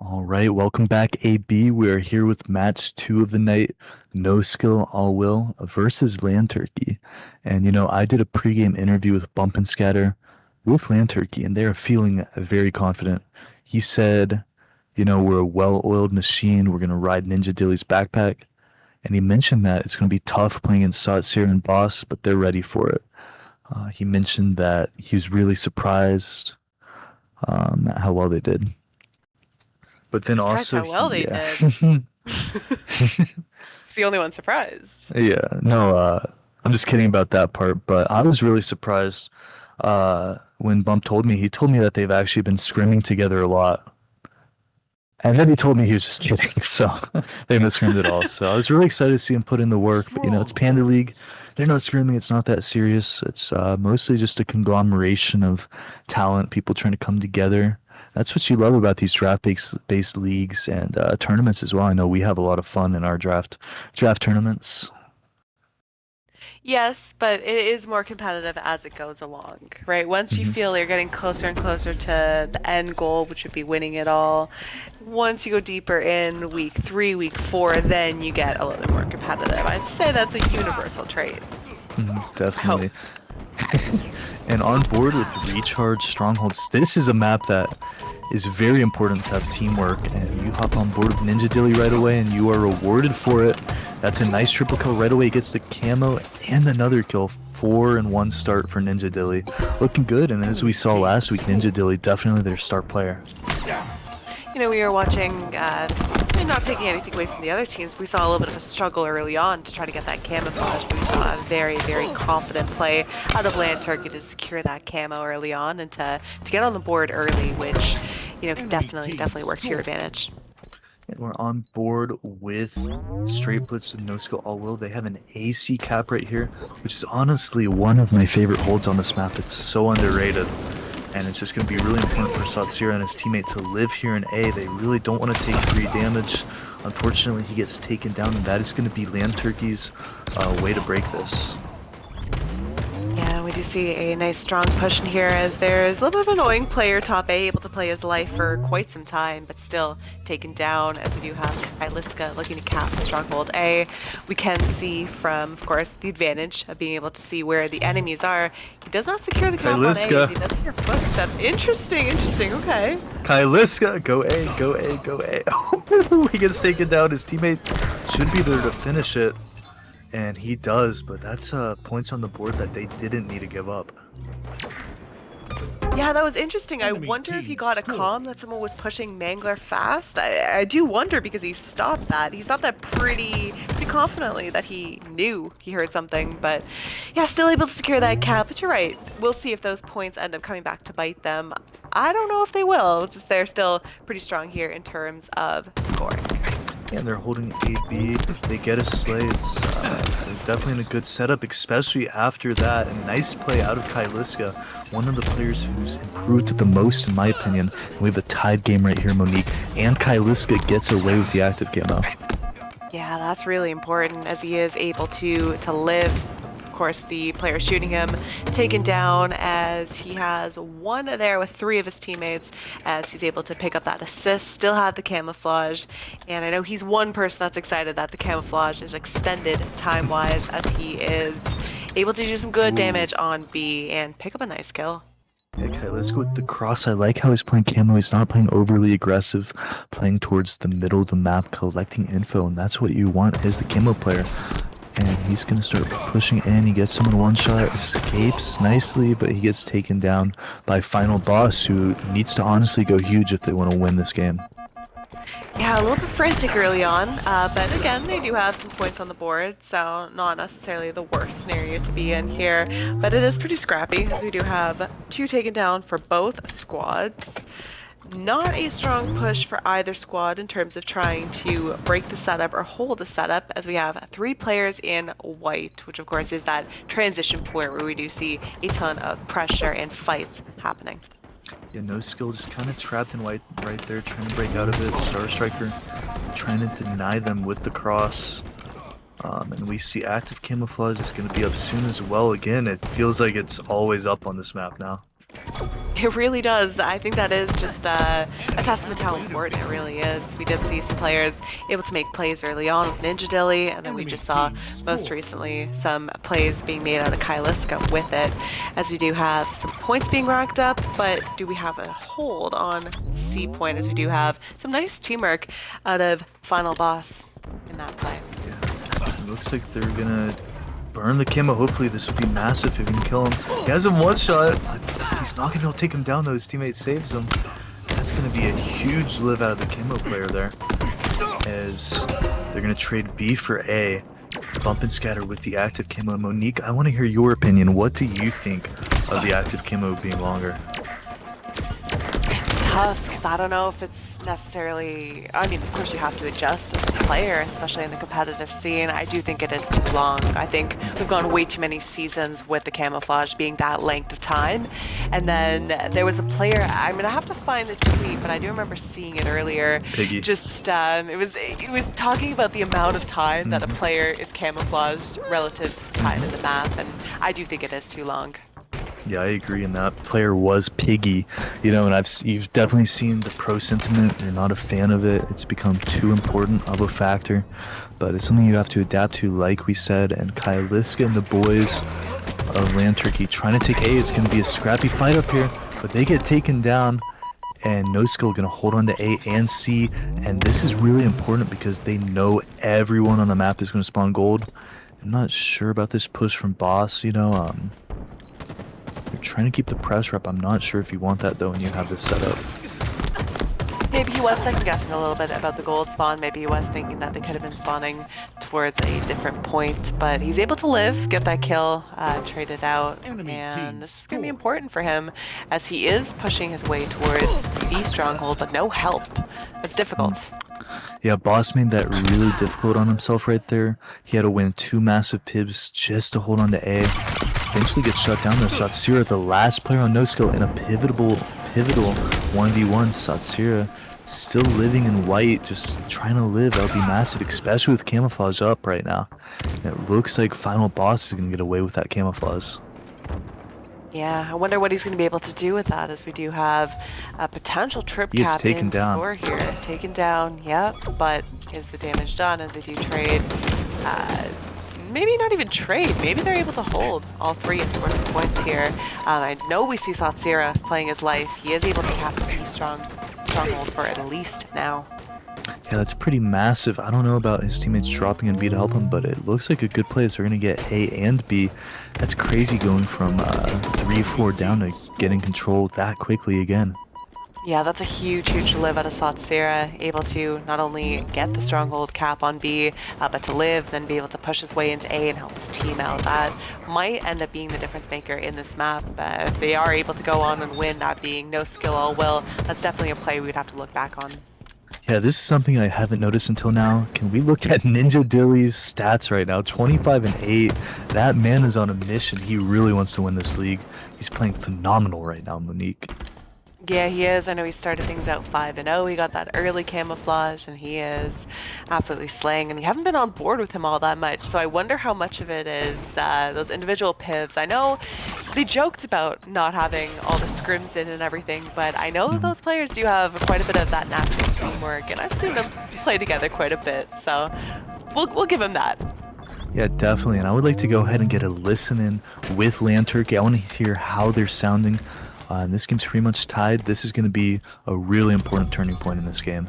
All right, welcome back, AB. We are here with match two of the night, No Skill, All Will versus Land Turkey. And I did a pregame interview with Bump and Scatter with Land Turkey, and they are feeling very confident. He said, we're a well-oiled machine. We're going to ride Ninja Dilly's backpack. And he mentioned that it's going to be tough playing in Satsir and Boss, but they're ready for it. He mentioned that he was really surprised at how well they did. But then Surprised also how well he, they yeah. did. He's the only one surprised. Yeah, no, I'm just kidding about that part, but I was really surprised when Bump told me. He told me that they've actually been scrimming together a lot. And then he told me he was just kidding, so they haven't scrimmed at all. So I was really excited to see him put in the work. But it's Panda League. They're not scrimming. It's not that serious. It's mostly just a conglomeration of talent, people trying to come together. That's what you love about these draft based leagues and tournaments as well. I know we have a lot of fun in our draft tournaments. Yes, but it is more competitive as it goes along, right? Once you Mhm. feel you're getting closer and closer to the end goal, which would be winning it all, once you go deeper in week three, week four, then you get a little bit more competitive. I'd say that's a universal trait. I hope. Definitely. And on board with Recharge Strongholds, this is a map that is very important to have teamwork. And you hop on board with Ninja Dilly right away, and you are rewarded for it. That's a nice triple kill right away. He gets the camo and another kill. 4-1 start for Ninja Dilly. Looking good, and as we saw last week, Ninja Dilly definitely their star player. We were watching, not taking anything away from the other teams, we saw a little bit of a struggle early on to try to get that camouflage. We saw a very, very confident play out of Land Turkey to secure that camo early on and to get on the board early, which, can definitely work to your advantage. And we're on board with Straight Blitz and No Skill All Will. They have an AC cap right here, which is honestly one of my favorite holds on this map. It's so underrated. And it's just going to be really important for Satsira and his teammate to live here in A. They really don't want to take free damage. Unfortunately, he gets taken down, and that is going to be Land Turkey's way to break this. Yeah, we do see a nice strong push in here as there's a little bit of an annoying player top A able to play his life for quite some time, but still taken down as we do have Kyliska looking to cap the stronghold A. We can see from, of course, the advantage of being able to see where the enemies are. He does not secure the cap on A as Kyliska! he does hear footsteps. Interesting, okay. Kyliska! Go A, go A, go A. He gets taken down. His teammate should be there to finish it. And he does, but that's points on the board that they didn't need to give up. Yeah, that was interesting. I wonder if he got a comm that someone was pushing Mangler fast. I do wonder because he stopped that. He stopped that pretty confidently that he knew he heard something. But yeah, still able to secure that cap. But you're right. We'll see if those points end up coming back to bite them. I don't know if they will. Since they're still pretty strong here in terms of scoring. And they're holding AB. They get a slay. It's definitely in a good setup, especially after that. A nice play out of Kyliska, one of the players who's improved the most, in my opinion. And we have a tied game right here, Monique. And Kyliska gets away with the active camo. Yeah, that's really important as he is able to live. Of course, the player shooting him taken down as he has one there with three of his teammates as he's able to pick up that assist, still have the camouflage. And I know he's one person that's excited that the camouflage is extended time-wise as he is able to do some good damage on B and pick up a nice kill. Yeah, Kyliska with the cross. I like how he's playing camo. He's not playing overly aggressive, playing towards the middle of the map, collecting info, and that's what you want as the camo player. And he's going to start pushing in. He gets someone one shot, escapes nicely, but he gets taken down by Final Boss, who needs to honestly go huge if they want to win this game. Yeah, a little bit frantic early on, but again, they do have some points on the board, so not necessarily the worst scenario to be in here. But it is pretty scrappy, as we do have two taken down for both squads. Not a strong push for either squad in terms of trying to break the setup or hold the setup, as we have three players in white, which of course is that transition point where we do see a ton of pressure and fights happening. Yeah, No Skill just kind of trapped in white right there, trying to break out of it. Star Striker trying to deny them with the cross. And we see active camouflage is going to be up soon as well. Again, it feels like it's always up on this map now. It really does. I think that is just a testament to how important it really is. We did see some players able to make plays early on with Ninja Dilly, and then we just saw most recently some plays being made out of Kyliska with it, as we do have some points being racked up, but do we have a hold on C point, as we do have some nice teamwork out of Final Boss in that play. It looks like they're gonna burn the camo. Hopefully this will be massive if we can kill him. He has him one shot. He's not gonna be able to take him down though. His teammate saves him. That's gonna be a huge live out of the camo player there. As they're gonna trade B for A. Bump and scatter with the active camo. Monique, I want to hear your opinion. What do you think of the active camo being longer? It's tough because I don't know if it's necessarily. I mean, of course, you have to adjust as a player, especially in the competitive scene. I do think it is too long. I think we've gone way too many seasons with the camouflage being that length of time. And then there was a player. I'm gonna have to find the tweet, but I do remember seeing it earlier. Piggy. Just it was talking about the amount of time that a player is camouflaged relative to the time in the map, and I do think it is too long. Yeah, I agree. And that player was Piggy, you know, and you've definitely seen the pro sentiment. You're not a fan of it. It's become too important of a factor, but it's something you have to adapt to, like we said. And Kyliska and the boys of Land Turkey trying to take A. It's going to be a scrappy fight up here, but they get taken down. And No Skill going to hold on to A and C. And this is really important because they know everyone on the map is going to spawn gold. I'm not sure about this push from Boss, you know. They're trying to keep the pressure up. I'm not sure if you want that though when you have this set up. Maybe he was second guessing a little bit about the gold spawn. Maybe he was thinking that they could have been spawning towards a different point, but he's able to live, get that kill, trade it out, and this is going to be important for him as he is pushing his way towards the stronghold, but no help. That's difficult. Yeah, Boss made that really difficult on himself right there. He had to win 2 massive pibs just to hold on to A. Eventually gets shut down though. Satsira, the last player on No Skill in a pivotal 1v1. Satsira still living in white, just trying to live. That would be massive, especially with camouflage up right now. And it looks like Final Boss is going to get away with that camouflage. Yeah, I wonder what he's going to be able to do with that, as we do have a potential trip He is cap taken in down. score here. Taken down, yep, but is the damage done as they do trade? Maybe not even trade. Maybe they're able to hold all 3 and score some points here. I know we see Satsira playing his life. He is able to cap the stronghold for at least now. Yeah, that's pretty massive. I don't know about his teammates dropping and B to help him, but it looks like a good play. So we're going to get A and B. That's crazy going from 3-4 down to getting control that quickly again. Yeah, that's a huge live out of Satsira, able to not only get the stronghold cap on B, but to live, then be able to push his way into A and help his team out. That might end up being the difference maker in this map. If they are able to go on and win, that being No Skill All Will, that's definitely a play we'd have to look back on. Yeah, this is something I haven't noticed until now. Can we look at Ninja Dilly's stats right now? 25 and 8. That man is on a mission. He really wants to win this league. He's playing phenomenal right now, Monique. Yeah, he is. I know he started things out 5-0. He got that early camouflage, and he is absolutely slaying. And we haven't been on board with him all that much, so I wonder how much of it is those individual pivs. I know they joked about not having all the scrims in and everything, but I know those players do have quite a bit of that natural teamwork, and I've seen them play together quite a bit. So we'll give him that. Yeah, definitely. And I would like to go ahead and get a listen in with Land Turkey. I want to hear how they're sounding. And this game's pretty much tied. This is going to be a really important turning point in this game.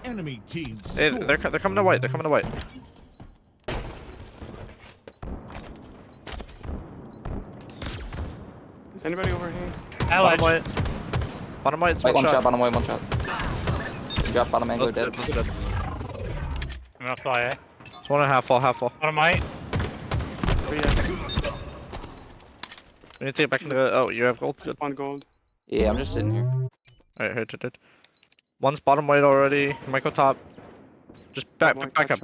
Enemy team. Hey, they're coming to white. They're coming to white. Is anybody over here? Bottom white. Bottom white. Wait, one shot, bottom white, one shot. Drop bottom angle, Both dead. dead. Both dead. I'm gonna fly, eh? It's 1 and a half full, half full. Bottom right. We need to get back into the. Oh, you have gold. Good. One gold. Yeah, I'm just sitting here. Alright, hit. One's bottom white already. Might go top. Just back up. Back up.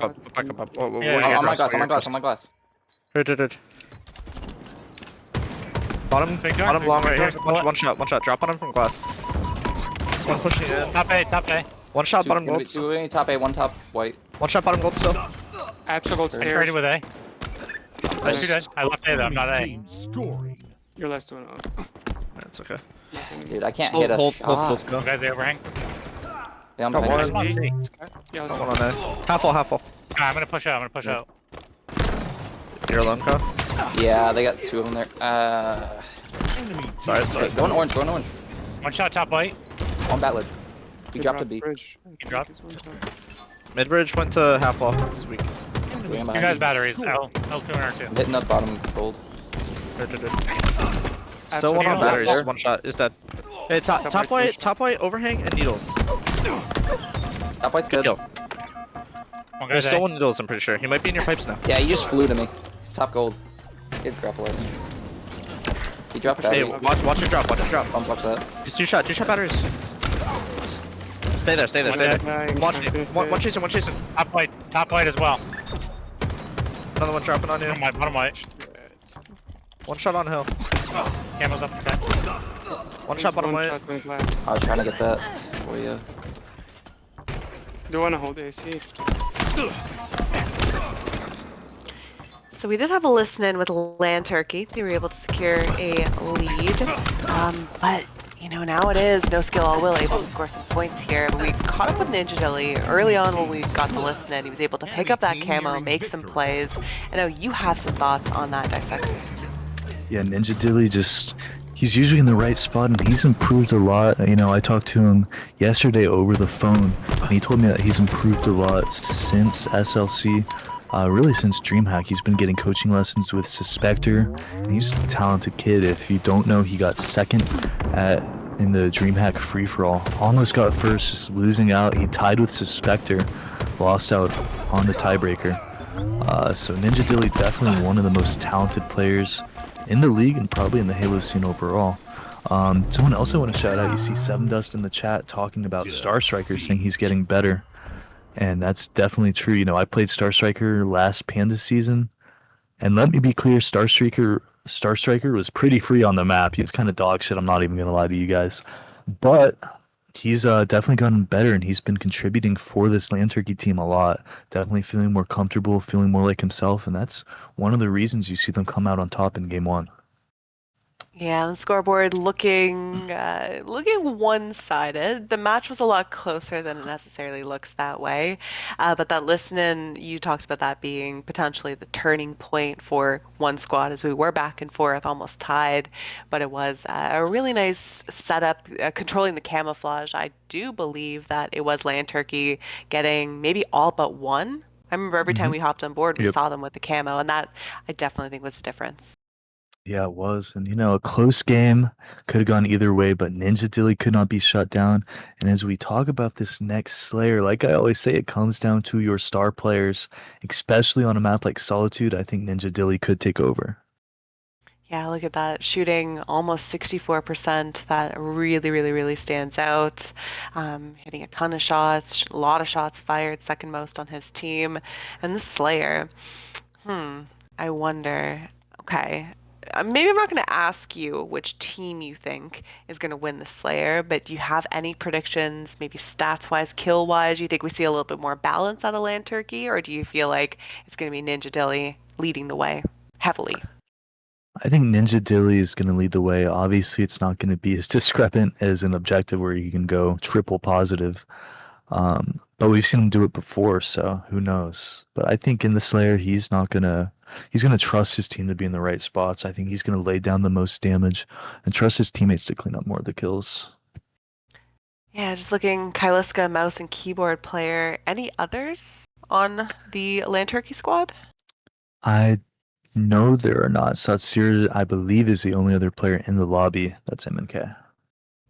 Oh, Yeah, On my glass, on my glass. Hit. Bottom Big guy, long big right here. guy. One shot. Drop on him from glass. One pushing in. Top A, top A. One shot bottom Two, gold. two top A, one top white. One shot bottom gold still. Absolute I traded stairs. with A. I Nice. shoot A. I left A though, Enemy not A. team scoring. Your last one. That's okay. Dude, I can't Hold, hit a hold, shot. hold, go. You guys the overhang. Yeah, I'm Got behind one. I you. just want C. Yeah, Got one on A. Half full, half full. I'm gonna push out. I'm gonna push Yeah. out. You're alone, Kyle? Yeah, they got 2 of them there. Enemy team Sorry, sorry. Going orange, going orange. One shot top white. One bat lid. He dropped a B. Bridge. dropped? Mid-bridge went to half wall this week. enemy You You guys guys batteries. L2 and R2. I'm hitting that bottom gold. Still one on Absolute batteries. needles. One shot is dead. Hey, top white, overhang, and needles. Top white's Good good. kill. One There's guy's still A. one needles, I'm pretty sure. He might be in your pipes now. Yeah, he just flew to me. He's top gold. Good grapple out. He dropped Hey, batteries. watch your drop, watch your drop. Bump watch that. He's two shot batteries. Stay there, stay there, stay there. Watch me. One chasing. Top white as well. Another one dropping on you. Bottom white. One shot on hill. Camo's up. Okay. One shot bottom white. I was trying to get that for you. Do you want to hold AC? So we did have a listen in with Land Turkey. They were able to secure a lead. But, you know, now it is no skill all will able to score some points here. But we caught up with Ninja Dilly early on when we got the listen in. He was able to pick up that camo, make some plays. I know you have some thoughts on that dissector. Yeah, Ninja Dilly he's usually in the right spot and he's improved a lot. You know, I talked to him yesterday over the phone and he told me that he's improved a lot since SLC. Really since DreamHack. He's been getting coaching lessons with Suspector, and he's just a talented kid. If you don't know, he got second in the DreamHack free-for-all. Almost got first, just losing out. He tied with Suspector, lost out on the tiebreaker. So Ninja Dilly definitely one of the most talented players in the league and probably in the Halo scene overall. Someone else I want to shout out, you see Seven Dust in the chat talking about Star Striker, saying he's getting better. And that's definitely true. You know, I played Star Striker last Panda season. And let me be clear, Star Striker was pretty free on the map. He was kind of dog shit, I'm not even going to lie to you guys. But he's definitely gotten better, and he's been contributing for this Land Turkey team a lot. Definitely feeling more comfortable, feeling more like himself. And that's one of the reasons you see them come out on top in Game 1. Yeah, the scoreboard looking one-sided. The match was a lot closer than it necessarily looks that way. But that listening, you talked about that being potentially the turning point for one squad as we were back and forth, almost tied. But it was a really nice setup, controlling the camouflage. I do believe that it was Land Turkey getting maybe all but one. I remember every time we hopped on board, we Yep. saw them with the camo, and that I definitely think was the difference. Yeah, it was. And, you know, a close game could have gone either way, but Ninja Dilly could not be shut down. And as we talk about this next Slayer, like I always say, it comes down to your star players, especially on a map like Solitude. I think Ninja Dilly could take over. Yeah, look at that. Shooting almost 64%. That really, really, really stands out. Hitting a ton of shots, a lot of shots fired, second most on his team. And the Slayer, I wonder, okay, maybe I'm not going to ask you which team you think is going to win the Slayer, but do you have any predictions, maybe stats-wise, kill-wise? Do you think we see a little bit more balance out of Land Turkey, or do you feel like it's going to be Ninja Dilly leading the way heavily? I think Ninja Dilly is going to lead the way. Obviously, it's not going to be as discrepant as an objective where you can go triple positive. But we've seen him do it before, so who knows? But I think in the Slayer, he's going to trust his team to be in the right spots. I think he's going to lay down the most damage and trust his teammates to clean up more of the kills. Yeah, just looking, Kyliska, mouse and keyboard player. Any others on the Land Turkey squad? I know there are not. Satsir, I believe, is the only other player in the lobby that's MNK.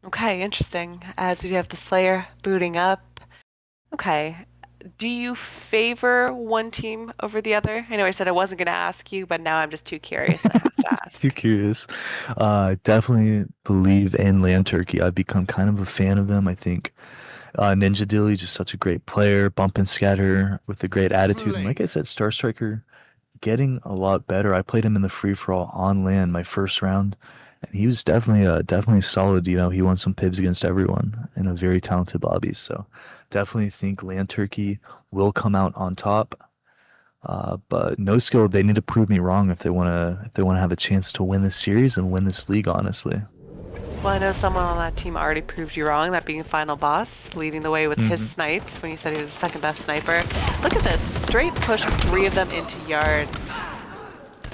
Okay, interesting. As we have the Slayer booting up. Okay. Do you favor one team over the other? I know I said I wasn't going to ask you, but now I'm just too curious. I have to ask. Too curious. Definitely believe in Land Turkey. I've become kind of a fan of them. I think Ninja Dilly, just such a great player. Bump and Scatter with a great attitude. And like I said, Star Striker getting a lot better. I played him in the free-for-all on LAN my first round, and he was definitely solid. You know, he won some pivs against everyone in a very talented lobby. So definitely think Land Turkey will come out on top. But no skill, they need to prove me wrong if they wanna have a chance to win this series and win this league. Honestly, Well, I know someone on that team already proved you wrong, that being Final Boss, leading the way with his snipes when you said he was the second best sniper. Look at this, straight push of 3 of them into yard.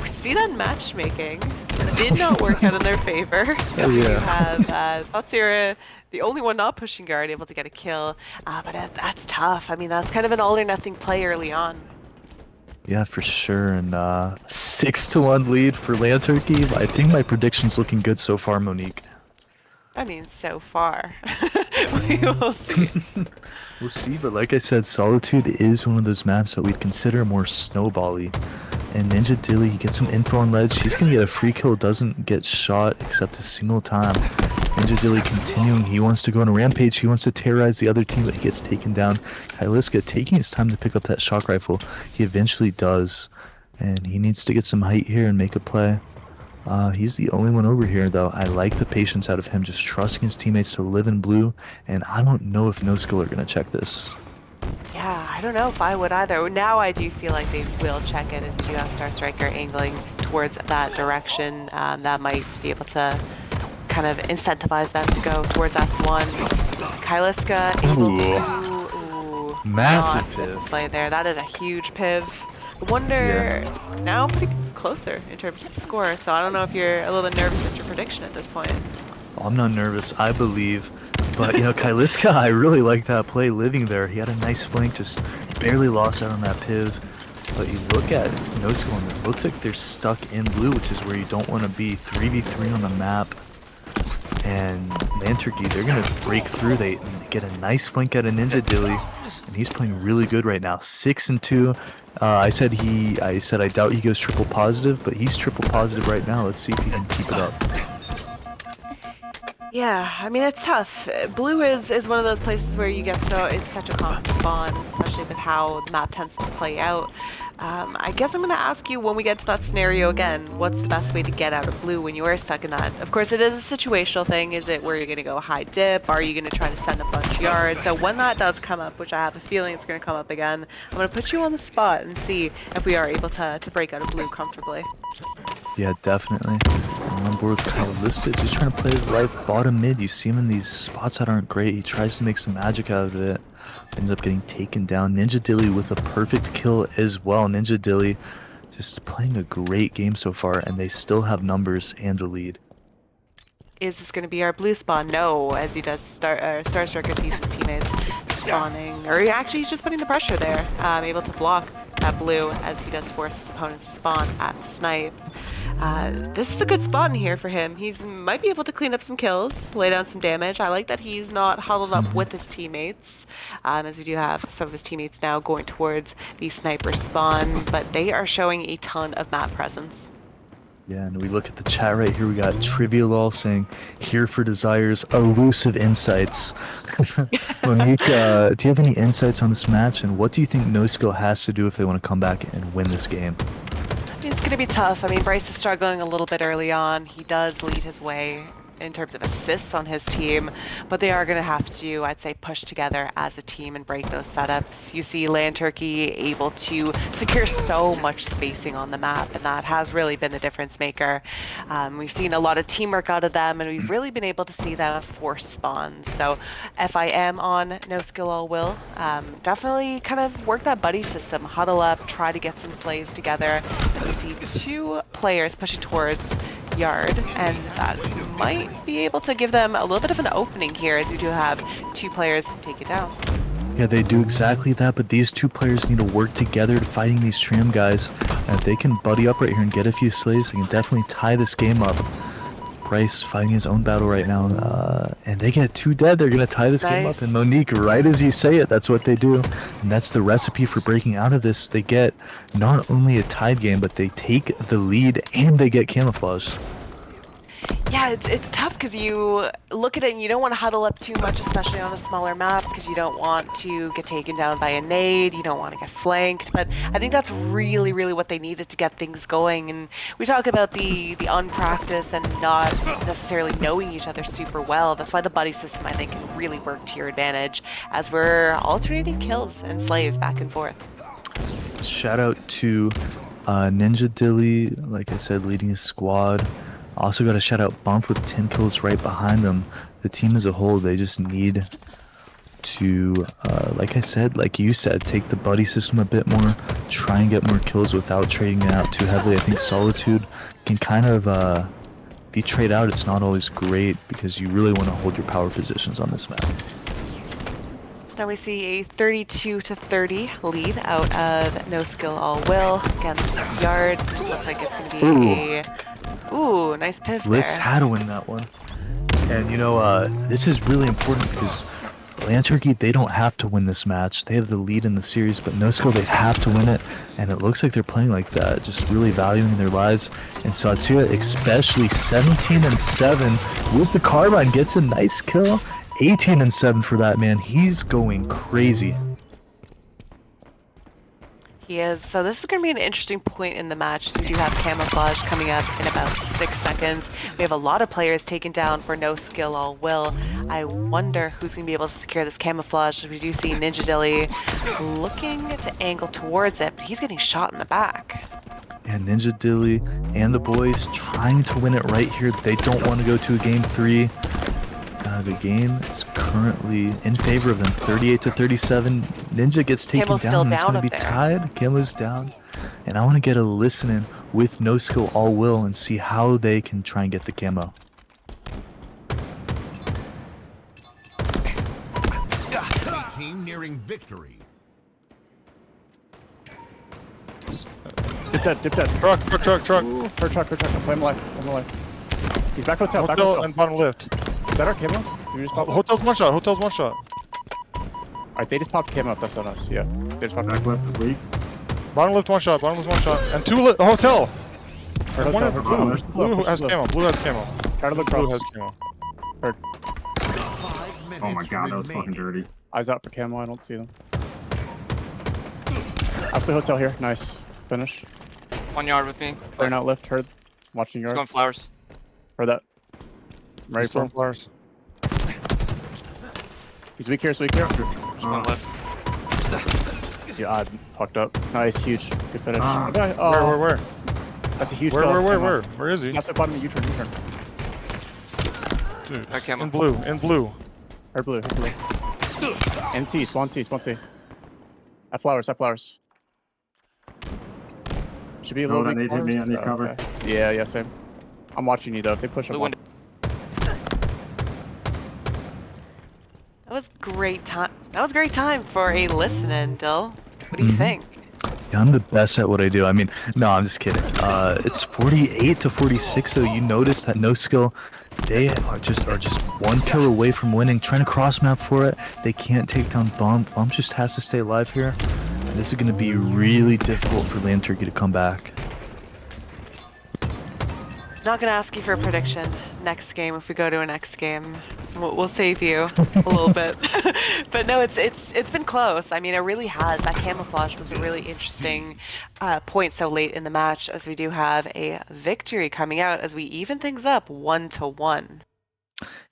We see that matchmaking did not work out in their favor. As we do have Satsira, the only one not pushing guard, able to get a kill. But that's tough. I mean, that's kind of an all or nothing play early on. yeah, for sure. And 6-1 lead for Land Turkey. I think my prediction's looking good so far, Monique. I mean, so far. We will see. We'll see, but like I said, Solitude is one of those maps that we'd consider more snowbally. And Ninja Dilly, he gets some info on ledge. He's gonna get a free kill, doesn't get shot except a single time. Ninja Dilly continuing, he wants to go on a rampage, he wants to terrorize the other team, but he gets taken down. Kyliska taking his time to pick up that shock rifle. He eventually does, and he needs to get some height here and make a play. He's the only one over here, though. I like the patience out of him, just trusting his teammates to live in blue, and I don't know if No Skill are gonna check this. Yeah, I don't know if I would either. Now I do feel like they will check it as you have Star Striker angling towards that direction. That might be able to kind of incentivize them to go towards S1. Kyliska able to Massive not piv. slay there. That is a huge piv. I wonder now pretty closer in terms of the score. So I don't know if you're a little bit nervous at your prediction at this point. I'm not nervous, I believe. But, Kyliska, I really like that play living there. He had a nice flank, just barely lost out on that piv. But you look at No Skill, and it looks like they're stuck in blue, which is where you don't want to be. 3v3 on the map. And Man Turkey, they're going to break through. They get a nice flank out of Ninja Dilly. And he's playing really good right now. 6-2. I said I doubt he goes triple positive, but he's triple positive right now. Let's see if he can keep it up. Yeah, I mean, it's tough. Blue is one of those places where you get it's such a common spawn, especially with how the map tends to play out. I guess I'm going to ask you when we get to that scenario again, what's the best way to get out of blue when you are stuck in that? Of course, it is a situational thing. Is it where you're going to go high dip? Are you going to try to send a bunch of yards? So when that does come up, which I have a feeling it's going to come up again, I'm going to put you on the spot and see if we are able to break out of blue comfortably. Yeah, definitely. I'm on board with Kyliska, just trying to play his life bottom mid. You see him in these spots that aren't great. He tries to make some magic out of it. Ends up getting taken down. Ninja Dilly with a perfect kill as well. Ninja Dilly just playing a great game so far, and they still have numbers and a lead. Is this going to be our blue spawn? No, as he does Star Striker sees his teammates spawning, or actually he's just putting the pressure there, able to block that blue as he does force his opponents to spawn at snipe. This is a good spot in here for him. He's might be able to clean up some kills, lay down some damage. I like that he's not huddled up with his teammates, as we do have some of his teammates now going towards the sniper spawn, but they are showing a ton of map presence. Yeah, and we look at the chat right here. We got Trivialol saying, "Here for desires, elusive insights." Monique, do you have any insights on this match, and what do you think No Skill has to do if they want to come back and win this game? It's going to be tough. I mean, Bryce is struggling a little bit early on. He does lead his way in terms of assists on his team, but they are going to have to, I'd say, push together as a team and break those setups. You see Land Turkey able to secure so much spacing on the map, and that has really been the difference maker. We've seen a lot of teamwork out of them, and we've really been able to see them force spawns. So if I am on No Skill All Will, definitely kind of work that buddy system, huddle up, try to get some slays together. As we see 2 players pushing towards yard, and that might be able to give them a little bit of an opening here, as we do have 2 players take it down. Yeah, they do exactly that, but these 2 players need to work together to fighting these tram guys. And if they can buddy up right here and get a few slays, they can definitely tie this game up. Bryce fighting his own battle right now, and they get 2 dead. They're going to tie this game up, and Monique, right as you say it, that's what they do. And that's the recipe for breaking out of this. They get not only a tied game, but they take the lead, and they get camouflage. Yeah, it's tough because you look at it and you don't want to huddle up too much, especially on a smaller map, because you don't want to get taken down by a nade, you don't want to get flanked, but I think that's really, really what they needed to get things going. And we talk about the unpracticed and not necessarily knowing each other super well. That's why the buddy system, I think, can really work to your advantage, as we're alternating kills and slays back and forth. shout out to Ninja Dilly, like I said, leading his squad. Also got a shout out Bump with 10 kills right behind them. The team as a whole, they just need to, like I said, like you said, take the buddy system a bit more, try and get more kills without trading it out too heavily. I think Solitude can kind of, if you trade out, it's not always great because you really want to hold your power positions on this map. So now we see a 32-30 lead out of No Skill All Will. Again, Yard. This looks like it's going to be Ooh, nice piv Bliss there. had to win that one. And you know, this is really important because Land Turkey, they don't have to win this match. They have the lead in the series, but No Skill, they have to win it. And it looks like they're playing like that, just really valuing their lives. And Satsira, especially 17-7 with the carbine, gets a nice kill. 18-7 for that man. He's going crazy. He is. So this is going to be an interesting point in the match. So we do have Camouflage coming up in about 6 seconds. We have a lot of players taken down for No Skill All Will. I wonder who's going to be able to secure this Camouflage. We do see Ninja Dilly looking to angle towards it, but he's getting shot in the back. And Ninja Dilly and the boys trying to win it right here. They don't want to go to a game 3. The game is currently in favor of them, 38-37. Ninja gets taken Camo's down, still and it's down going to be up there. tied. Camo's down. And I want to get a listen in with No Skill All Will and see how they can try and get the camo. Team nearing victory. Dip dead, dip dead. Truck. Truck. Play him alive. He's back hotel, back Hotel hotel. and bottom left. Is that our camo? Did we just pop? Hotel's one shot. Alright, they just popped camo up, that's on us, yeah. They just popped Back left is weak. Bottom left one shot. And two lit. Hotel. Heard One hotel, of heard blue. hotel. Blue Push has blue. camo. Blue has camo. Try to look Blue cross. has camo. 5 minutes Oh my god, that was remaining. fucking dirty. Eyes out for camo, I don't see them. Absolute hotel here, nice. Finish. 1 yard with me. Clearing out lift, heard. Watching He's yard. going flowers. Heard that. Ready for him. Flowers. He's weak here, he's weak here. Just going left. Yeah, I fucked up. Nice, huge. Good finish. Ah. Okay, oh, Where? that's a huge kill. That's camo. Where is he? That's the bottom, U-turn. Dude, That camo. in blue. Heard blue. NC, Swan C. At flowers. Should be a No, little that weak nade hit me, corners. I need Oh, cover. okay. Yeah, same. I'm watching you though. If they push up, Blue window. That was great time. That was great time for a listen-in, Dill. What do you think? Yeah, I'm the best at what I do. I mean, no, I'm just kidding. It's 48-46, though. You notice that No Skill, they are just 1 kill away from winning. Trying to cross map for it. They can't take down Bump. Bump just has to stay alive here. And this is going to be really difficult for Land Turkey to come back. Not gonna ask you for a prediction next game if we go to a next game. We'll save you a little bit. But no, it's been close. I mean, it really has. That Camouflage was a really interesting point so late in the match, as we do have a victory coming out as we even things up 1-1.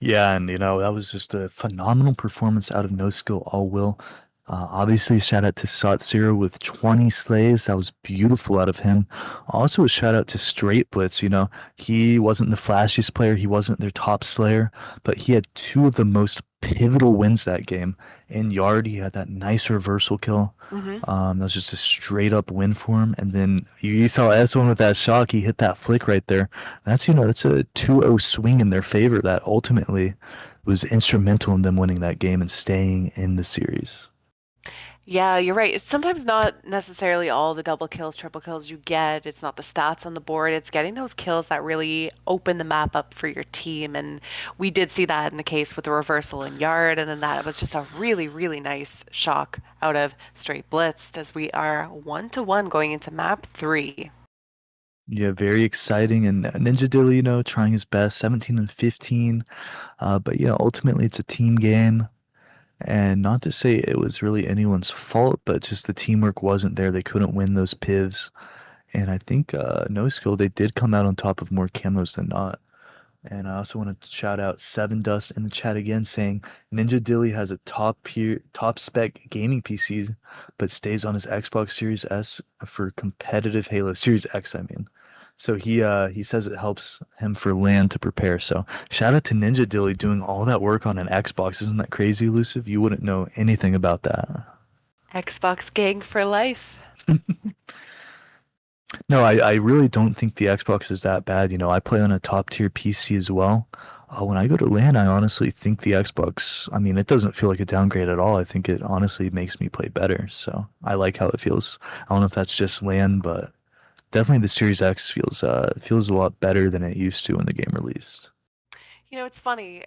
Yeah, and you know, that was just a phenomenal performance out of No Skill All Will. Obviously, shout out to Satsira with 20 slays. That was beautiful out of him. Also, a shout out to Straight Blitz. You know, he wasn't the flashiest player. He wasn't their top slayer, but he had 2 of the most pivotal wins that game. In Yard, he had that nice reversal kill. That was just a straight up win for him. And then you saw S1 with that shock. He hit that flick right there. That's, you know, that's a 2-0 swing in their favor that ultimately was instrumental in them winning that game and staying in the series. Yeah, you're right. It's sometimes not necessarily all the double kills, triple kills you get. It's not the stats on the board. It's getting those kills that really open the map up for your team. And we did see that in the case with the reversal in Yard. And then that was just a really, really nice shock out of Straight Blitzed as we are 1-1 going into map 3. Yeah, very exciting. And Ninja Dilly, you know, trying his best, 17-15. But, you know, ultimately it's a team game. And not to say it was really anyone's fault, but just the teamwork wasn't there. They couldn't win those pivs. And I think No Skill, they did come out on top of more camos than not. And I also want to shout out Seven Dust in the chat again, saying Ninja Dilly has a top spec gaming PC, but stays on his Xbox Series S for competitive Halo Series X. I mean, so he says it helps him for LAN to prepare. So shout out to Ninja Dilly doing all that work on an Xbox. Isn't that crazy, Elusive? You wouldn't know anything about that. Xbox gang for life. No, I really don't think the Xbox is that bad. You know, I play on a top tier PC as well. When I go to LAN, I honestly think the Xbox, I mean, it doesn't feel like a downgrade at all. I think it honestly makes me play better. So I like how it feels. I don't know if that's just LAN, but definitely the Series X feels a lot better than it used to when the game released. You know, it's funny.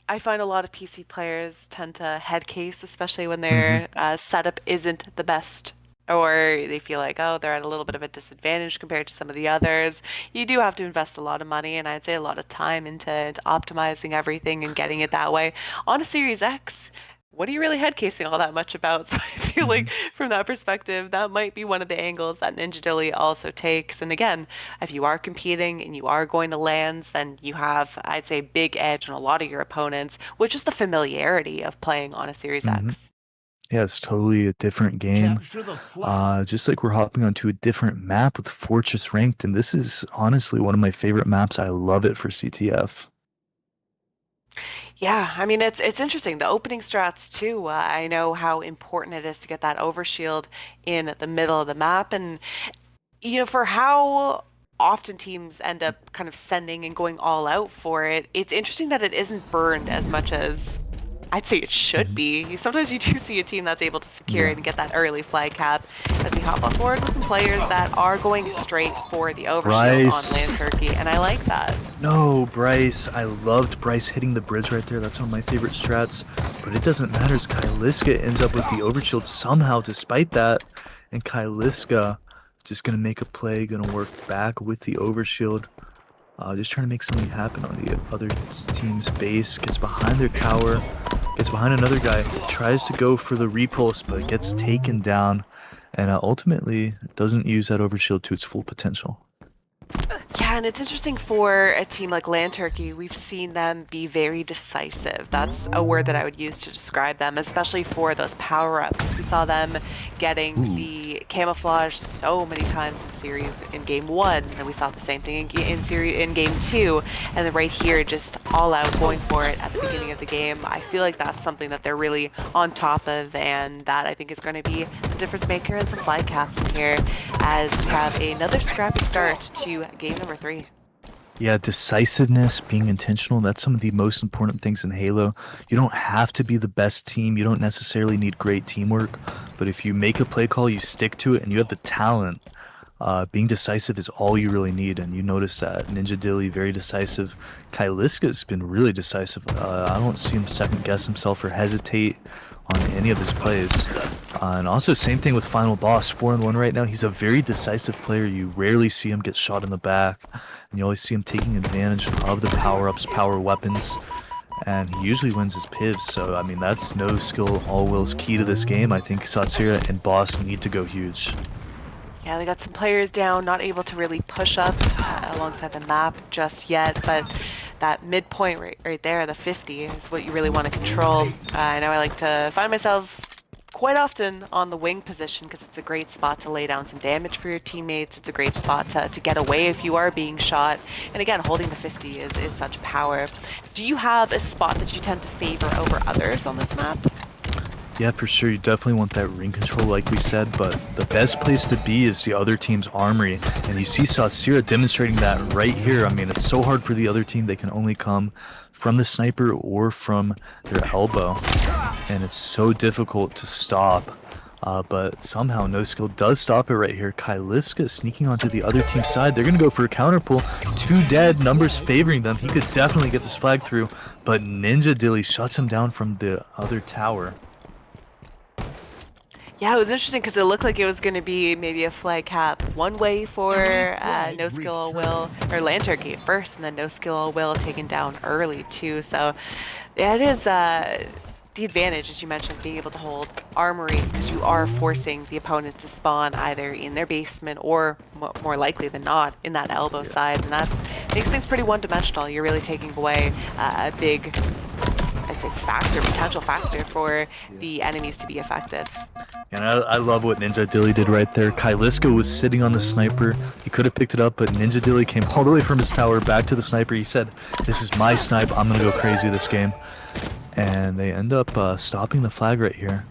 I find a lot of PC players tend to head case, especially when their setup isn't the best, or they feel like, oh, they're at a little bit of a disadvantage compared to some of the others. You do have to invest a lot of money, and I'd say a lot of time into optimizing everything and getting it that way. On a Series X, what are you really head casing all that much about? So I feel like from that perspective, that might be one of the angles that Ninja Dilly also takes. And again, if you are competing and you are going to LANs, then you have, I'd say, big edge on a lot of your opponents, which is the familiarity of playing on a Series X. Yeah, it's totally a different game. Capture the flag. Just like we're hopping onto a different map with Fortress Ranked, and this is honestly one of my favorite maps. I love it for CTF. Yeah, I mean it's interesting. The opening strats too. I know how important it is to get that overshield in the middle of the map, and you know for how often teams end up kind of sending and going all out for it. It's interesting that it isn't burned as much as I'd say it should be. Sometimes you do see a team that's able to secure it and get that early flag cap as we hop on board with some players that are going straight for the overshield Bryce. on Land Turkey, and I like that. No, Bryce. I loved Bryce hitting the bridge right there. That's one of my favorite strats. But it doesn't matter as Kyliska ends up with the overshield somehow despite that. And Kyliska just going to make a play, going to work back with the overshield. Just trying to make something happen on the other team's base. Gets behind their tower. Gets behind another guy. Tries to go for the repulse, but gets taken down. And ultimately doesn't use that overshield to its full potential. Yeah, and it's interesting for a team like Land Turkey. We've seen them be very decisive. That's a word that I would use to describe them, especially for those power-ups. We saw them getting the camouflage so many times in series in game 1, and we saw the same thing in game 2, and then right here, just all out going for it at the beginning of the game. I feel like that's something that they're really on top of, and that I think is going to be the difference maker and some flag caps in here as we have another scrappy start to game number 3. Yeah, decisiveness, being intentional, that's some of the most important things in Halo. You don't have to be the best team. You don't necessarily need great teamwork. But if you make a play call, you stick to it, and you have the talent, being decisive is all you really need. And you notice that. Ninja Dilly, very decisive. Kyliska's been really decisive. I don't see him second guess himself or hesitate on any of his plays. And also same thing with Final Boss, 4-1 right now. He's a very decisive player. You rarely see him get shot in the back, and you always see him taking advantage of the power-ups, power weapons, and he usually wins his pivs. So I mean, that's no skill all will's key to this game. I think Satsira and Boss need to go huge. Yeah, they got some players down, not able to really push up alongside the map just yet, but that midpoint right there, the 50, is what you really want to control. I know I like to find myself quite often on the wing position because it's a great spot to lay down some damage for your teammates. It's a great spot to get away if you are being shot. And again, holding the 50 is such power. Do you have a spot that you tend to favor over others on this map? Yeah, for sure. You definitely want that ring control, like we said, but the best place to be is the other team's armory. And you see Satsira demonstrating that right here. I mean, it's so hard for the other team. They can only come from the sniper or from their elbow. And it's so difficult to stop. But somehow No Skill does stop it right here. Kyliska sneaking onto the other team's side. They're going to go for a counter pull. 2 dead, numbers favoring them. He could definitely get this flag through, but Ninja Dilly shuts him down from the other tower. Yeah, it was interesting because it looked like it was going to be maybe a flag cap one way for No Skill All Will, or Land Turkey at first, and then No Skill All Will taken down early too. So yeah, it is the advantage, as you mentioned, being able to hold armory because you are forcing the opponent to spawn either in their basement or more likely than not in that elbow side, and that makes things pretty one-dimensional. You're really taking away a big, I'd say, potential factor for the enemies to be effective. And I love what Ninja Dilly did right there. Kyliska was sitting on the sniper. He could have picked it up, but Ninja Dilly came all the way from his tower back to the sniper. He said, "This is my snipe. I'm going to go crazy this game." And they end up stopping the flag right here.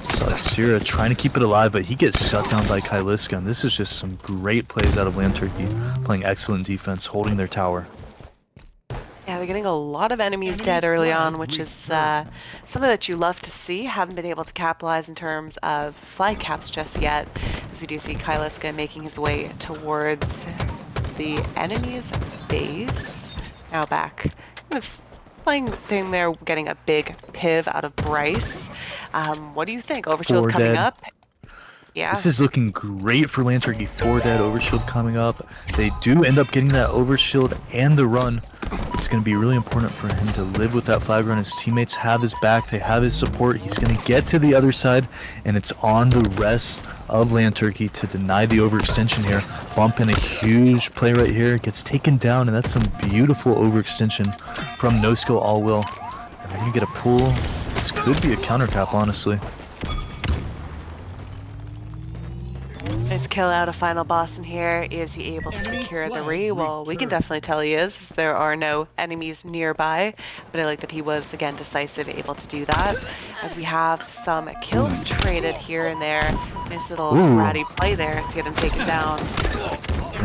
So Sierra trying to keep it alive, but he gets shut down by Kyliska. And this is just some great plays out of Land Turkey, playing excellent defense, holding their tower. Yeah, they're getting a lot of enemies dead early on, which is something that you love to see. Haven't been able to capitalize in terms of flag caps just yet, as we do see Kyliska making his way towards the enemy's base. Now back, kind of playing thing there, getting a big piv out of Bryce. What do you think? Overshield 4 coming dead. up. Yeah. This is looking great for Land Turkey. 4 dead, Overshield coming up. They do end up getting that Overshield and the run. It's going to be really important for him to live with that flag run. His teammates have his back. They have his support. He's going to get to the other side, and it's on the rest of Land Turkey to deny the overextension here. Bump in a huge play right here. Gets taken down, and that's some beautiful overextension from No Skill All Will. And they're going to get a pull. This could be a counter cap, honestly. Nice kill out of Final Boss in here. Is he able to secure the re? Well, we can definitely tell he is, as there are no enemies nearby. But I like that he was, again, decisive, able to do that. As we have some kills traded here and there. Nice little ratty play there to get him taken down.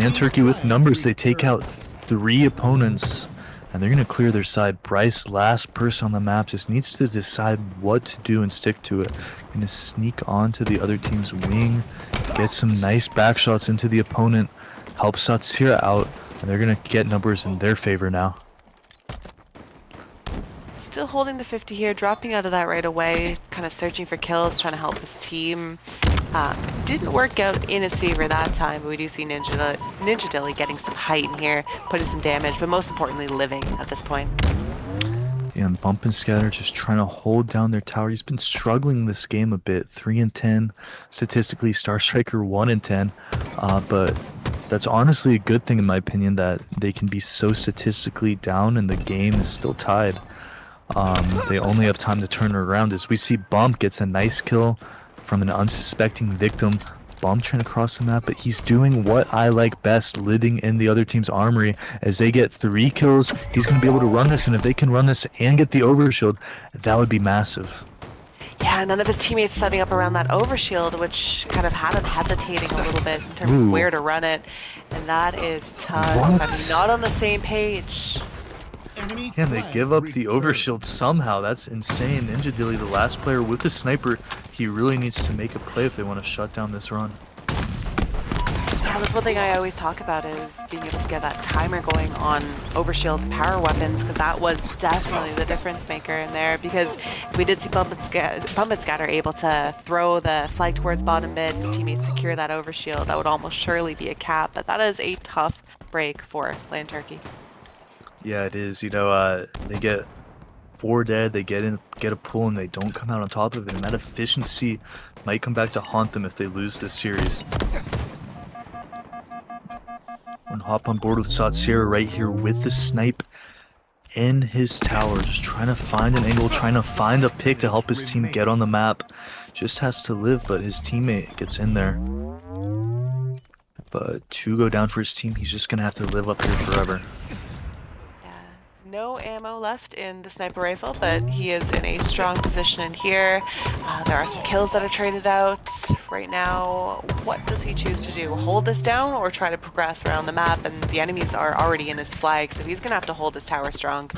Land Turkey with numbers. They take out 3 opponents, and they're going to clear their side. Bryce, last person on the map, just needs to decide what to do and stick to it. Going to sneak onto the other team's wing, get some nice back shots into the opponent, help Satsira out, and they're going to get numbers in their favor now. Still holding the 50 here, dropping out of that right away, kind of searching for kills, trying to help his team. Didn't work out in his favor that time, but we do see Ninja Dilly getting some height in here, putting some damage, but most importantly, living at this point. Yeah, and Bump and Scatter just trying to hold down their tower. He's been struggling this game a bit. 3 and 10, statistically, Star Striker 1 and 10, but that's honestly a good thing in my opinion, that they can be so statistically down and the game is still tied. They only have time to turn it around. As we see Bump gets a nice kill from an unsuspecting victim. Bump trying to cross the map, but he's doing what I like best, living in the other team's armory. As they get 3 kills, he's going to be able to run this, and if they can run this and get the overshield, that would be massive. Yeah, none of his teammates setting up around that overshield, which kind of had him hesitating a little bit in terms of where to run it, and that is tough. What? I'm not on the same page. Can they give up the overshield somehow? That's insane. Ninja Dilly, the last player with the sniper, he really needs to make a play if they want to shut down this run. Yeah, that's one thing I always talk about, is being able to get that timer going on overshield power weapons, because that was definitely the difference maker in there. Because if we did see Bump and Scatter able to throw the flag towards bottom mid, his teammates secure that overshield, that would almost surely be a cap. But that is a tough break for Land Turkey. Yeah, it is. You know, they get 4 dead, they get a pull, and they don't come out on top of it. And that efficiency might come back to haunt them if they lose this series. And hop on board with Satsira right here with the snipe in his tower, just trying to find an angle, trying to find a pick to help his team get on the map. Just has to live, but his teammate gets in there. But 2 go down for his team. He's just gonna have to live up here forever. No ammo left in the sniper rifle, but he is in a strong position in here. There are some kills that are traded out right now. What does he choose to do? Hold this down or try to progress around the map? And the enemies are already in his flag, so he's going to have to hold his tower strong.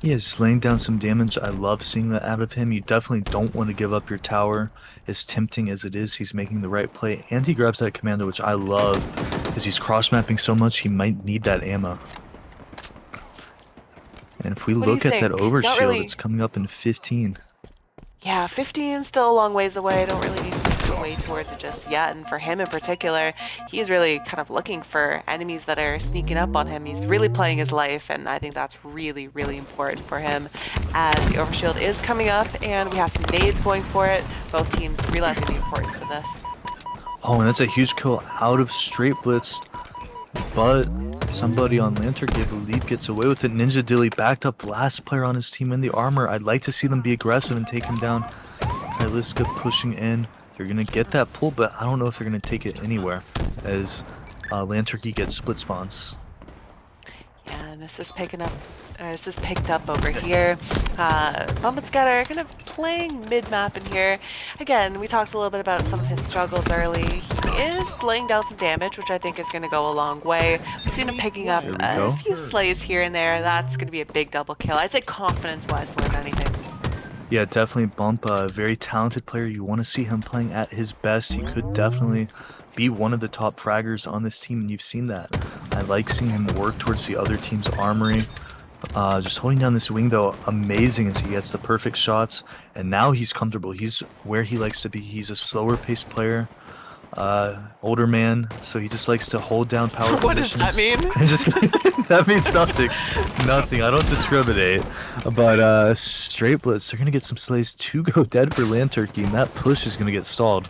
He is laying down some damage. I love seeing that out of him. You definitely don't want to give up your tower. As tempting as it is, he's making the right play. And he grabs that commando, which I love. As he's cross-mapping so much, he might need that ammo. And if we look at that overshield, it's coming up in 15. Yeah, 15 still a long ways away. Don't really need to make your way towards it just yet. And for him in particular, he's really kind of looking for enemies that are sneaking up on him. He's really playing his life, and I think that's really, really important for him. As the overshield is coming up, and we have some nades going for it. Both teams realizing the importance of this. Oh, and that's a huge kill out of straight blitz. But Somebody on Lanturk, I believe, gets away with it. Ninja Dilly backed up last player on his team in the armor. I'd like to see them be aggressive and take him down. Kyliska pushing in. They're going to get that pull, but I don't know if they're going to take it anywhere as Lanturkey gets split spawns. Yeah, and this is picked up over here. Bump and Scatter kind of playing mid-map in here. Again, we talked a little bit about some of his struggles early. He is laying down some damage, which I think is going to go a long way. We've seen him picking up a few slays here and there. That's going to be a big double kill. I'd say confidence-wise more than anything. Yeah, definitely Bump, a very talented player. You want to see him playing at his best. He could definitely be one of the top fraggers on this team, and you've seen that. I like seeing him work towards the other team's armory. Just holding down this wing, though, amazing as he gets the perfect shots. And now he's comfortable. He's where he likes to be. He's a slower-paced player, older man, so he just likes to hold down power What does positions. that mean? And just that means nothing. Nothing. I don't discriminate. But straight blitz, they're gonna get some slays to go dead for Lanturkey, and that push is gonna get stalled.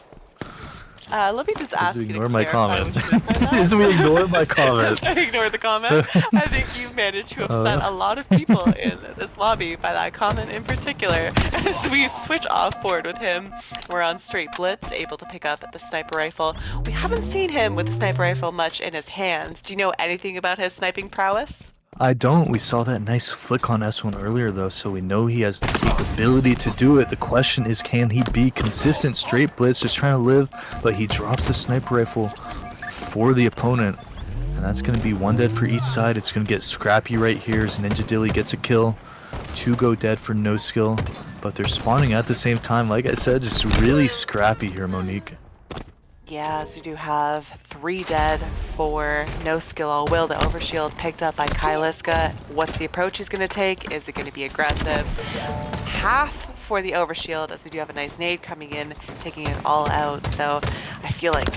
Let me just ask you to Ignore my clarify comment. what you meant by that. As we ignore my comment. I ignore the comment. I think you've managed to upset a lot of people in this lobby by that comment in particular. As we switch off board with him, we're on straight blitz, able to pick up the sniper rifle. We haven't seen him with the sniper rifle much in his hands. Do you know anything about his sniping prowess? I don't. We saw that nice flick on S1 earlier, though, so we know he has the capability to do it. The question is, can he be consistent? Straight blitz, just trying to live, but he drops the sniper rifle for the opponent, and that's going to be one dead for each side. It's going to get scrappy right here as Ninja Dilly gets a kill. 2 go dead for no skill, but they're spawning at the same time. Like I said, just really scrappy here, Monique. Yeah, as we do have 3 dead for no skill all will. The overshield picked up by Kyliska. What's the approach he's going to take? Is it going to be aggressive? Half for the overshield, as we do have a nice nade coming in, taking it all out. So I feel like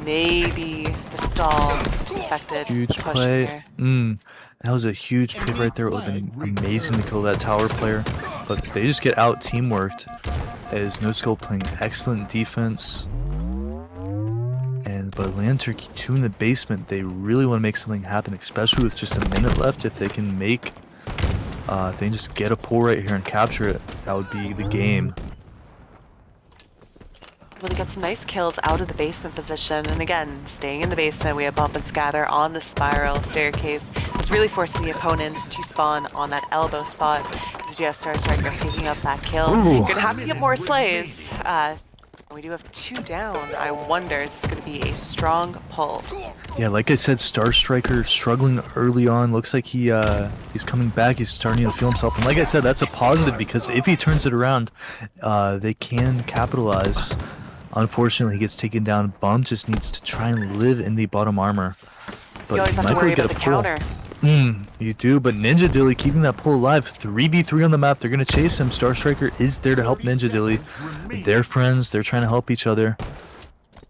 maybe the stall affected Huge the push play. here. That was a huge pick right there. It would have been amazing to kill that tower player, but they just get out teamworked as No Skill playing excellent defense. But Lanturkey 2 in the basement, they really want to make something happen, especially with just a minute left. If they can make, if they can just get a pull right here and capture it, that would be the game. Well, they get some nice kills out of the basement position, and again, staying in the basement, we have Bump and Scatter on the spiral staircase. It's really forcing the opponents to spawn on that elbow spot. We do have Star Striker picking up that kill. You're gonna have to get more slays. We do have 2 down. I wonder, is this going to be a strong pull? Yeah, like I said, Star Striker struggling early on. Looks like he's coming back. He's starting to feel himself. And like I said, that's a positive because if he turns it around, they can capitalize. Unfortunately, he gets taken down. Bump just needs to try and live in the bottom armor. But You always have to worry about the counter. You do, but Ninja Dilly keeping that pull alive. 3v3 on the map. They're going to chase him. Star Striker is there to help Ninja Dilly. They're friends. They're trying to help each other.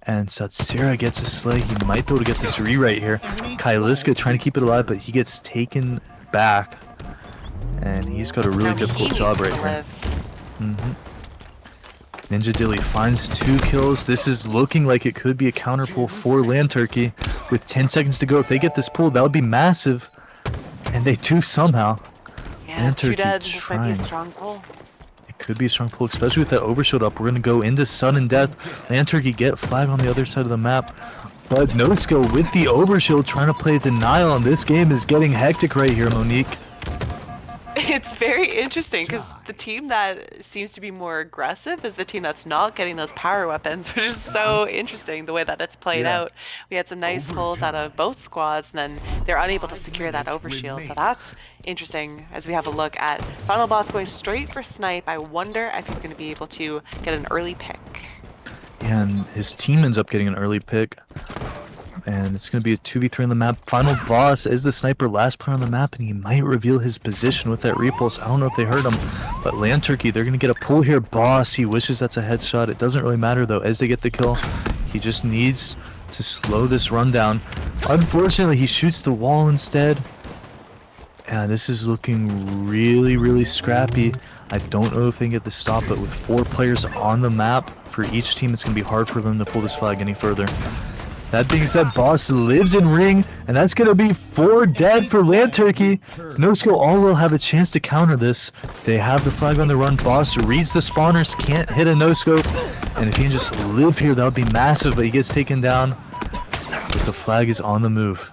And Satsira gets a slay. He might be able to get this right here. Kyliska trying to keep it alive, but he gets taken back. And he's got a really Now difficult he job needs right to here. live. Ninja Dilly finds 2 kills. This is looking like it could be a counter pull for Lanturkey. With 10 seconds to go, if they get this pull, that would be massive. And they do somehow. Yeah, 2 Lanturkey dead. This might be a trying. strong pull. It could be a strong pull, especially with that overshield up. We're going to go into sudden death. Lanturkey get flag on the other side of the map. But No Skill with the overshield trying to play denial. And this game is getting hectic right here, Monique. It's very interesting because the team that seems to be more aggressive is the team that's not getting those power weapons, which is so interesting the way that it's played out. We had some nice pulls out of both squads, and then they're unable to secure that overshield. So that's interesting as we have a look at Final Boss going straight for Snipe. I wonder if he's going to be able to get an early pick. Yeah, and his team ends up getting an early pick. And it's going to be a 2v3 on the map. Final Boss is the sniper, last player on the map, and he might reveal his position with that repulse. I don't know if they heard him, but Lanturkey, they're going to get a pull here. Boss, he wishes that's a headshot. It doesn't really matter, though, as they get the kill. He just needs to slow this run down. Unfortunately, he shoots the wall instead. And this is looking really, really scrappy. I don't know if they can get the stop, but with 4 players on the map for each team, it's going to be hard for them to pull this flag any further. That being said, Boss lives in ring, and that's gonna be 4 dead for Land Turkey. No Skill all will have a chance to counter this. They have the flag on the run. Boss reads the spawners, can't hit a no scope, and if he can just live here, that would be massive. But he gets taken down. But the flag is on the move.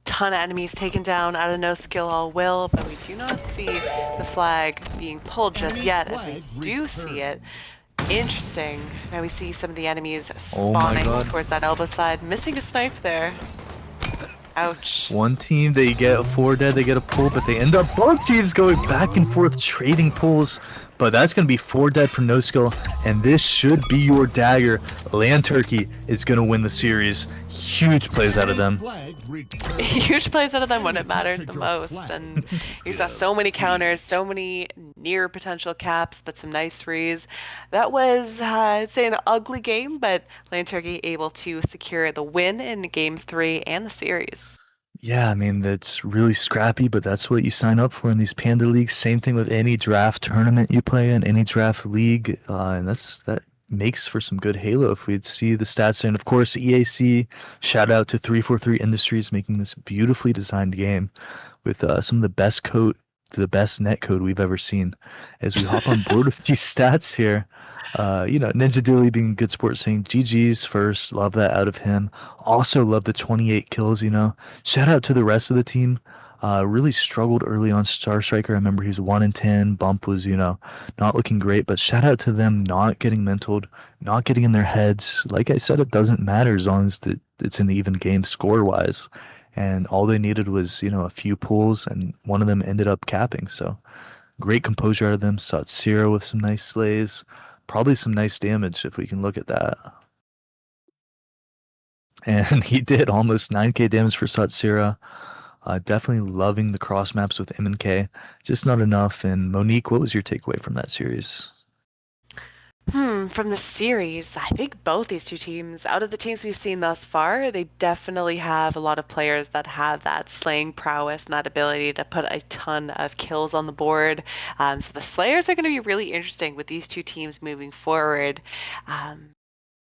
Ton of enemies taken down out of No Skill All Will, but we do not see the flag being pulled just yet, as we do see it. Interesting. Now we see some of the enemies Oh my spawning God. towards that elbow side. Missing a snipe there. Ouch. One team, they get a 4 dead, they get a pull, but they end up both teams going back and forth trading pulls. But that's going to be 4 dead from No Skill, and this should be your dagger. Land Turkey is going to win the series. Huge plays out of them. Flag Huge plays out of them when it mattered the most, and you saw so many counters, so many near potential caps, but some nice frees. That was, I'd say, an ugly game, but Land Turkey able to secure the win in Game 3 and the series. Yeah, I mean, that's really scrappy, but that's what you sign up for in these Panda Leagues. Same thing with any draft tournament you play in, any draft league, and that makes for some good Halo if we'd see the stats. And of course, EAC, shout out to 343 Industries making this beautifully designed game with some of the best net code we've ever seen. As we hop on board with these stats here, Ninja Dilly being a good sport, saying GG's first, love that out of him. Also love the 28 kills, Shout out to the rest of the team. Really struggled early on Star Striker. I remember he was 1 in 10. Bump was, not looking great, but shout out to them not getting mentaled, not getting in their heads. Like I said, it doesn't matter as long as it's an even game score-wise. And all they needed was, a few pulls, and one of them ended up capping. So great composure out of them. Satsira with some nice slays. Probably some nice damage if we can look at that. And he did almost 9k damage for Satsira. Definitely loving the cross maps with M&K. Just not enough. And Monique, what was your takeaway from that series? From the series, I think both these two teams, out of the teams we've seen thus far, they definitely have a lot of players that have that slaying prowess and that ability to put a ton of kills on the board. So the Slayers are going to be really interesting with these two teams moving forward.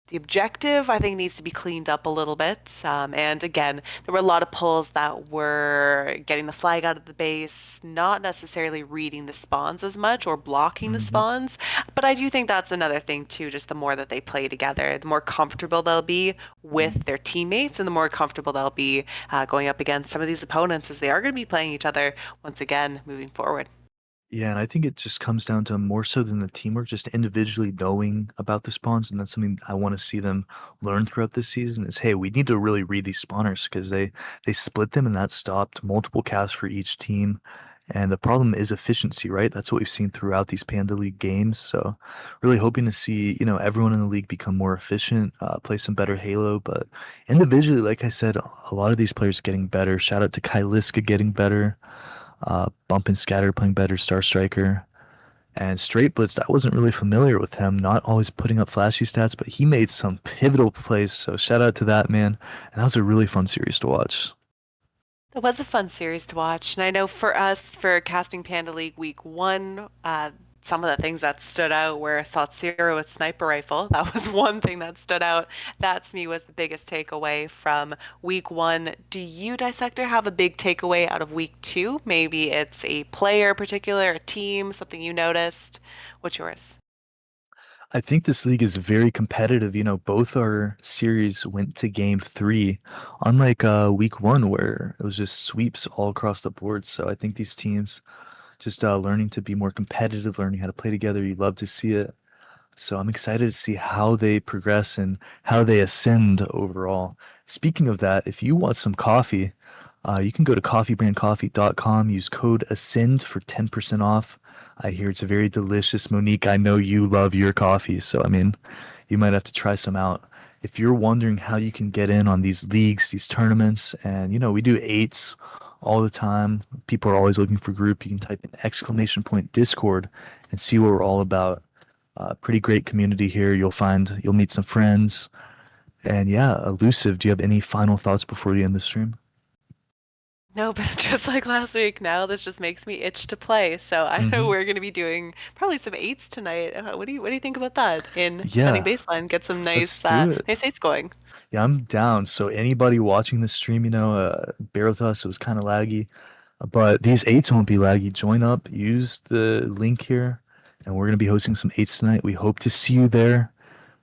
The objective, I think, needs to be cleaned up a little bit. And again, there were a lot of pulls that were getting the flag out of the base, not necessarily reading the spawns as much or blocking the spawns. But I do think that's another thing, too, just the more that they play together, the more comfortable they'll be with their teammates and the more comfortable they'll be going up against some of these opponents as they are going to be playing each other once again moving forward. Yeah, and I think it just comes down to more so than the teamwork, just individually knowing about the spawns, and that's something I want to see them learn throughout this season is, hey, we need to really read these spawners because they split them and that stopped multiple casts for each team. And the problem is efficiency, right? That's what we've seen throughout these Panda League games. So really hoping to see, everyone in the league become more efficient, play some better Halo. But individually, like I said, a lot of these players getting better. Shout out to Kyliska getting better. Bump and Scatter playing better, Star Striker, and Straight Blitz. I wasn't really familiar with him, not always putting up flashy stats, but he made some pivotal plays, so shout out to that man. And that was a really fun series to watch. It was a fun series to watch, and I know for us, for casting Panda League Week 1, some of the things that stood out were Satsira with sniper rifle. That was one thing that stood out. That to me was the biggest takeaway from Week 1. Do you, Dissector, have a big takeaway out of Week 2? Maybe it's a player particular, a team, something you noticed. What's yours? I think this league is very competitive. Both our series went to game 3, unlike week 1 where it was just sweeps all across the board. So I think these teams just learning to be more competitive, learning how to play together. You love to see it. So I'm excited to see how they progress and how they ascend overall. Speaking of that, if you want some coffee, you can go to coffeebrandcoffee.com, use code ASCEND for 10% off. I hear it's a very delicious. Monique, I know you love your coffee, so you might have to try some out. If you're wondering how you can get in on these leagues, these tournaments, and we do 8s all the time. People are always looking for group. You can type in ! Discord and see what we're all about. Pretty great community here. You'll meet some friends. And yeah, Elusive, do you have any final thoughts before we end the stream? No, but just like last week, now this just makes me itch to play. So I know Mhm. we're going to be doing probably some eights tonight. What do you think about that in setting Yeah, baseline? Get some let's nice do it. nice eights going. Yeah, I'm down. So anybody watching this stream, bear with us. It was kind of laggy, but these eights won't be laggy. Join up, use the link here, and we're gonna be hosting some eights tonight. We hope to see you there.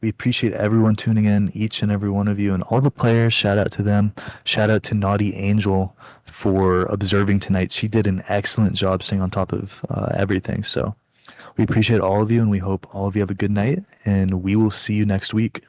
We appreciate everyone tuning in, each and every one of you, and all the players. Shout out to them. Shout out to Naughty Angel for observing tonight. She did an excellent job staying on top of everything. So we appreciate all of you, and we hope all of you have a good night. And we will see you next week.